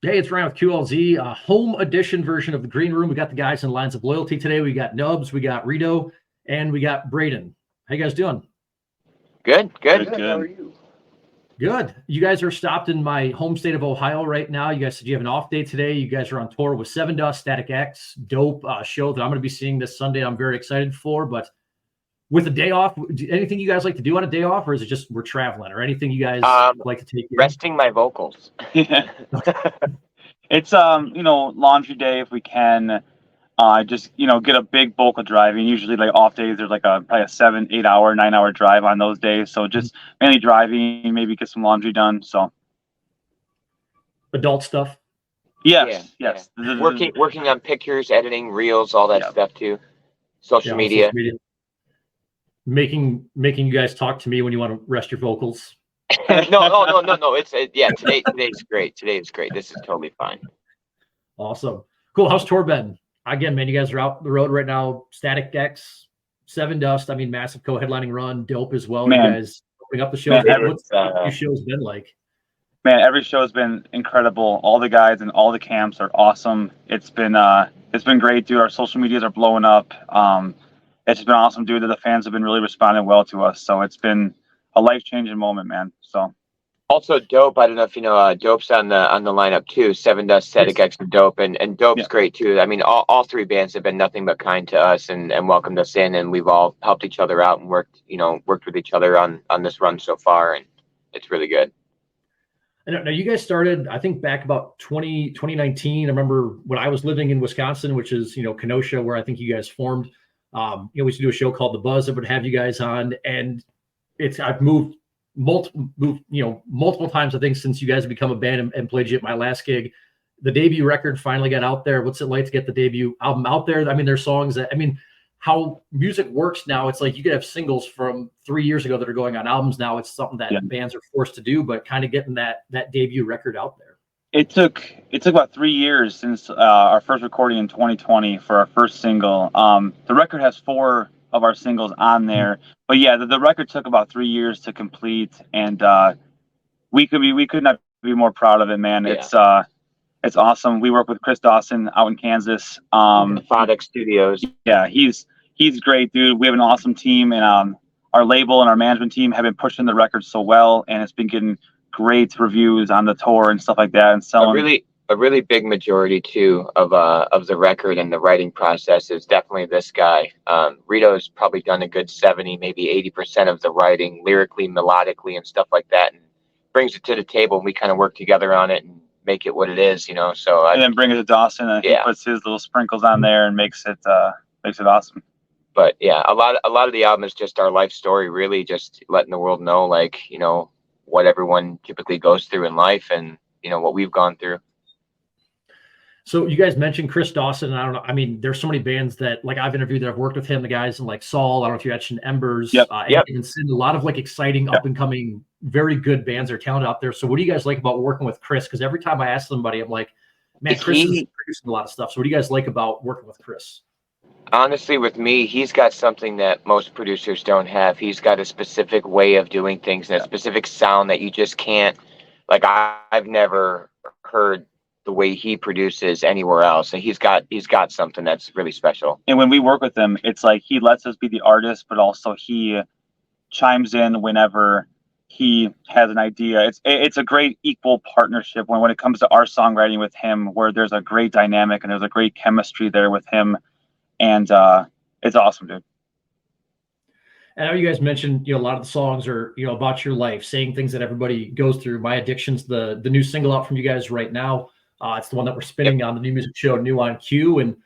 Hey, it's Ryan with QLZ, home edition version of the Green Room. We got the guys in Lines of Loyalty today. We got Nubs, we got Rito, and we got Braden. How you guys doing? Good. How are you? Good. You guys are stopped in my home state of Ohio right now. You guys said you have an off day today. You guys are on tour with Sevendust, Static X, Dope, show that I'm going to be seeing this Sunday. I'm very excited for. But with a day off, anything you guys like to do on a day off, or is it just we're traveling, or anything you guys like to take in? Resting my vocals. It's laundry day if we can. Just get a big bulk of driving. Usually like off days there's like probably a 7, 8 hour, 9 hour drive on those days. So just mainly driving, maybe get some laundry done. So Adult stuff. yes. Yeah. Working on pictures, editing, reels, all that stuff too. Social media. Making you guys talk to me when you want to rest your vocals. No. Today's great. Today's great. This is totally fine. Awesome. Cool. How's tour been? Again, man, you guys are out the road right now. Static X, Sevendust. I mean, massive co-headlining run. Dope as well. Man. You guys opening up the show. What's your show's been like? Man, every show has been incredible. All the guys and all the camps are awesome. It's been great, dude. Our social medias are blowing up. It's been awesome, dude. The fans have been really responding well to us. So it's been a life-changing moment, man. So also Dope. I don't know if you know, Dope's on the lineup too. Sevendust, Static X, and Dope, and Dope's great too. I mean, all three bands have been nothing but kind to us and welcomed us in, and we've all helped each other out and worked with each other on this run so far, and it's really good. And now you guys started, I think, back about 2019. I remember when I was living in Wisconsin, which is Kenosha, where I think you guys formed. We used to do a show called The Buzz that would have you guys on, and I've moved multiple times, I think, since you guys have become a band and played you at my last gig. The debut record finally got out there. What's it like to get the debut album out there? I mean, there's songs that, how music works now, it's like you could have singles from 3 years ago that are going on albums now. It's something that bands are forced to do, but kind of getting that debut record out there. It took about 3 years since our first recording in 2020 for our first single. The record has 4 of our singles on there, but the record took about 3 years to complete, and we could not be more proud of it, man. It's awesome. We work with Chris Dawson out in Kansas. Phonic Studios. Yeah, he's great, dude. We have an awesome team, and our label and our management team have been pushing the record so well, and it's been getting great reviews on the tour and stuff like that, and selling. A really big majority too of the record and the writing process is definitely this guy. Rito's probably done a good 70, maybe 80% of the writing, lyrically, melodically, and stuff like that, and brings it to the table, and we kind of work together on it and make it what it is, So and then bring it to Dawson, and he puts his little sprinkles on there and makes it awesome. But a lot of the album is just our life story, really, just letting the world know, what everyone typically goes through in life, and what we've gone through. So you guys mentioned Chris Dawson, and I don't know. I mean, there's so many bands that I've interviewed that I've worked with him. The guys in Saul. I don't know if you mentioned Embers. Yep. And a lot of exciting up and coming, very good bands are talented out there. So what do you guys like about working with Chris? Because every time I ask somebody, I'm like, man, Chris is producing a lot of stuff. So what do you guys like about working with Chris? Honestly, with me, he's got something that most producers don't have. He's got a specific way of doing things and a specific sound that you just can't. I've never heard the way he produces anywhere else, and he's got something that's really special. And when we work with him, it's like he lets us be the artist, but also he chimes in whenever he has an idea. It's a great equal partnership when it comes to our songwriting with him, where there's a great dynamic and there's a great chemistry there with him, and it's awesome, dude. I know you guys mentioned, a lot of the songs are, about your life, saying things that everybody goes through. My Addiction's the new single out from you guys right now. It's the one that we're spinning on the new music show, New on Q. And,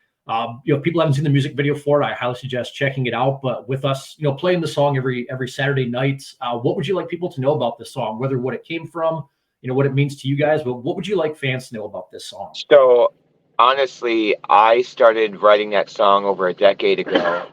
people haven't seen the music video for it. I highly suggest checking it out. But with us, playing the song every Saturday night, what would you like people to know about this song? Whether what it came from, what it means to you guys, but what would you like fans to know about this song? So, honestly, I started writing that song over a decade ago.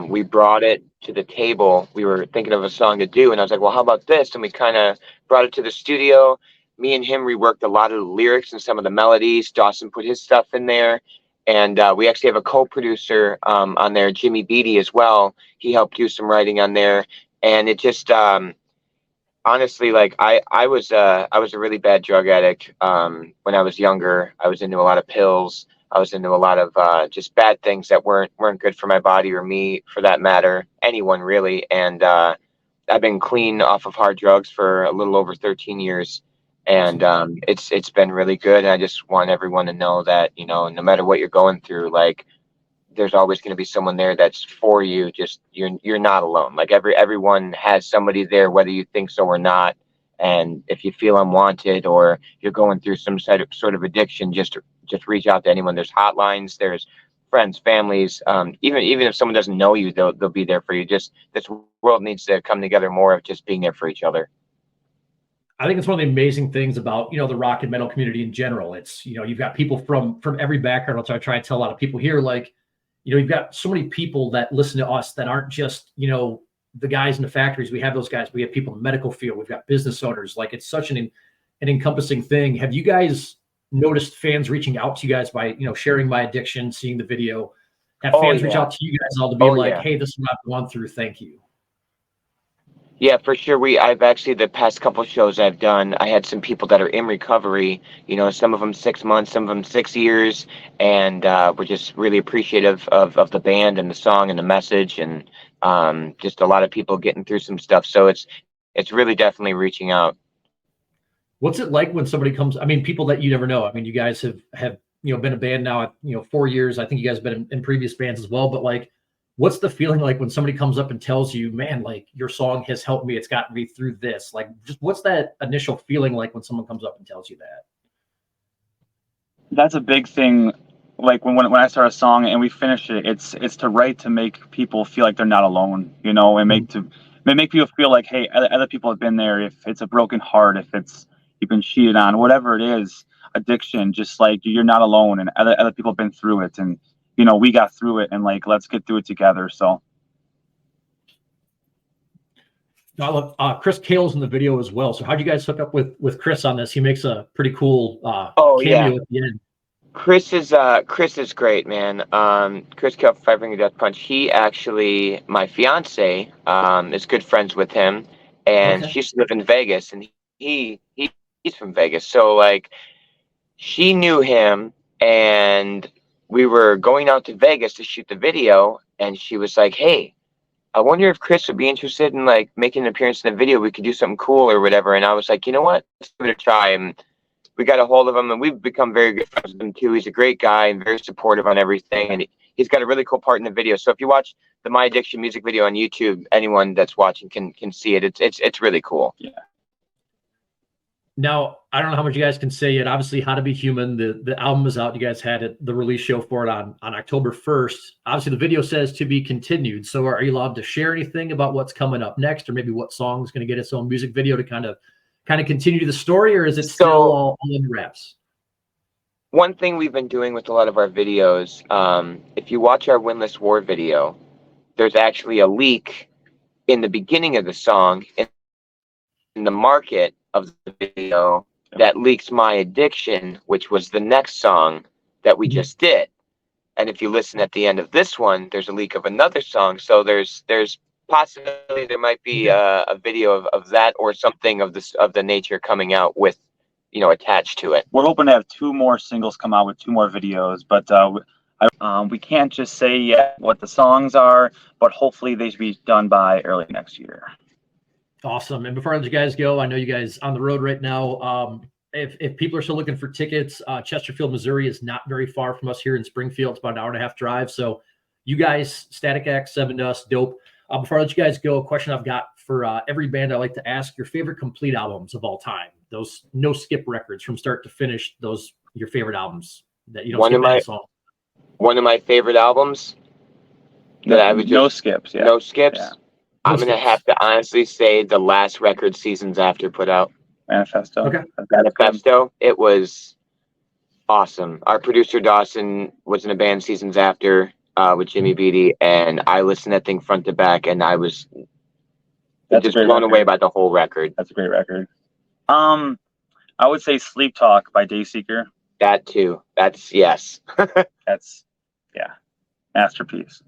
We brought it to the table. We were thinking of a song to do, and I was like, well, how about this? And we kind of brought it to the studio. Me and him reworked a lot of the lyrics and some of the melodies. Dawson put his stuff in there. And we actually have a co-producer on there, Jimmy Beatty, as well. He helped do some writing on there. And it just, honestly, like I was a really bad drug addict when I was younger. I was into a lot of pills. I was into a lot of just bad things that weren't good for my body or me, for that matter, anyone really. And I've been clean off of hard drugs for a little over 13 years, and it's been really good. And I just want everyone to know that, you know, no matter what you're going through, like, there's always going to be someone there that's for you. Just you're not alone. Like everyone has somebody there, whether you think so or not. And if you feel unwanted or you're going through some sort of addiction, just reach out to anyone. There's hotlines, there's friends, families. Even if someone doesn't know you, they'll be there for you. Just this world needs to come together more of just being there for each other. I think it's one of the amazing things about, you know, the rock and metal community in general. It's, you know, you've got people from every background. Which I try to tell a lot of people here, like, you know, you've got so many people that listen to us that aren't just, you know, the guys in the factories. We have those guys. We have people in the medical field. We've got business owners. Like, it's such an encompassing thing. Have you guys noticed fans reaching out to you guys by, you know, sharing My Addiction, seeing the video? Have fans reach out to you guys all to be like, hey, this is what I've gone through. Thank you. Yeah, for sure. I've actually, the past couple shows I've done, I had some people that are in recovery, you know, some of them 6 months, some of them 6 years. And we're just really appreciative of the band and the song and the message, and just a lot of people getting through some stuff. So it's really definitely reaching out. What's it like when somebody comes? I mean, people that you never know. I mean, you guys have, you know, been a band now, you know, 4 years. I think you guys have been in previous bands as well. But like, what's the feeling like when somebody comes up and tells you, man, like, your song has helped me. It's gotten me through this. Like, just what's that initial feeling like when someone comes up and tells you that? That's a big thing. Like when I start a song and we finish it, it's to write to make people feel like they're not alone, you know, and make people feel like, hey, other people have been there. If it's a broken heart, if it's you've been cheated on, whatever it is, addiction, just like you're not alone, and other people have been through it, and you know we got through it, and like let's get through it together. So. I love Chris Kale's in the video as well. So how'd you guys hook up with Chris on this? He makes a pretty cool cameo at the end. Chris is great, man. Chris Kale from Five Finger Death Punch. He actually, my fiance, is good friends with him, and she used to live in Vegas, and he's from Vegas. So like, she knew him, and we were going out to Vegas to shoot the video, and she was like, hey, I wonder if Chris would be interested in like making an appearance in the video. We could do something cool or whatever. And I was like, you know what? Let's give it a try. And we got a hold of him, and we've become very good friends with him too. He's a great guy and very supportive on everything. And he's got a really cool part in the video. So if you watch the My Addiction music video on YouTube, anyone that's watching can see it. It's really cool. Yeah. Now, I don't know how much you guys can say yet. Obviously, How to Be Human, the album is out. You guys had the release show for it on October 1st. Obviously, the video says to be continued. So are you allowed to share anything about what's coming up next, or maybe what song is going to get its own music video to kind of continue the story, or is it still all in wraps? One thing we've been doing with a lot of our videos, if you watch our Winless War video, there's actually a leak in the beginning of the song in the market of the video that leaks My Addiction, which was the next song that we just did. And if you listen at the end of this one, there's a leak of another song. So there's possibility there might be a video of that or something of the nature coming out with, you know, attached to it. We're hoping to have 2 more singles come out with 2 more videos, but we can't just say yet what the songs are, but hopefully they should be done by early next year. Awesome. And before I let you guys go, I know you guys on the road right now. If people are still looking for tickets, Chesterfield, Missouri is not very far from us here in Springfield. It's about an 1.5-hour drive. So you guys, Static X, Sevendust, Dope. Before I let you guys go, a question I've got for every band I like to ask: your favorite complete albums of all time. Those no skip records from start to finish. Those your favorite albums that you don't skip any song. One of my favorite albums that I would just, no skips. Yeah. No skips. Yeah. I'm going to have to honestly say the last record Seasons After put out. Manifesto. Okay. Manifesto. It was awesome. Our producer Dawson was in a band Seasons After with Jimmy Beatty, and I listened to that thing front to back, and I was just blown away by the whole record. That's a great record. I would say Sleep Talk by Dayseeker. That too. Yes. That's masterpiece.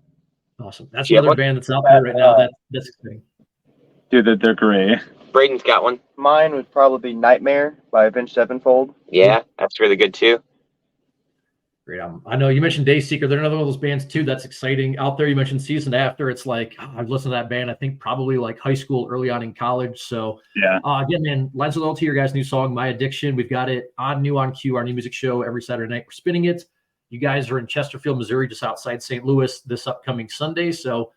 Awesome. That's another band that's out there right now. That's exciting. Dude, they're great. Braden's got one. Mine would probably be Nightmare by Avenged Sevenfold. Yeah, that's really good too. Great album. I know you mentioned Dayseeker. They're another one of those bands too. That's exciting out there. You mentioned Season After. It's like I've listened to that band. I think probably like high school, early on in college. So Yeah. again, man, Lines of Loyalty, your guys' new song, My Addiction. We've got it on New on Q, our new music show every Saturday night. We're spinning it. You guys are in Chesterfield, Missouri, just outside St. Louis this upcoming Sunday. So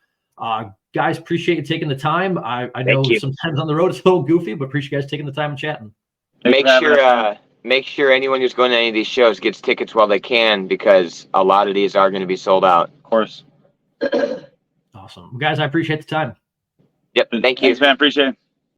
guys, appreciate you taking the time. I know sometimes on the road it's a little goofy, but appreciate you guys taking the time and chatting. Make sure anyone who's going to any of these shows gets tickets while they can, because a lot of these are going to be sold out. Of course. Awesome. Guys, I appreciate the time. Yep. Thank you. Thanks, man. Appreciate it.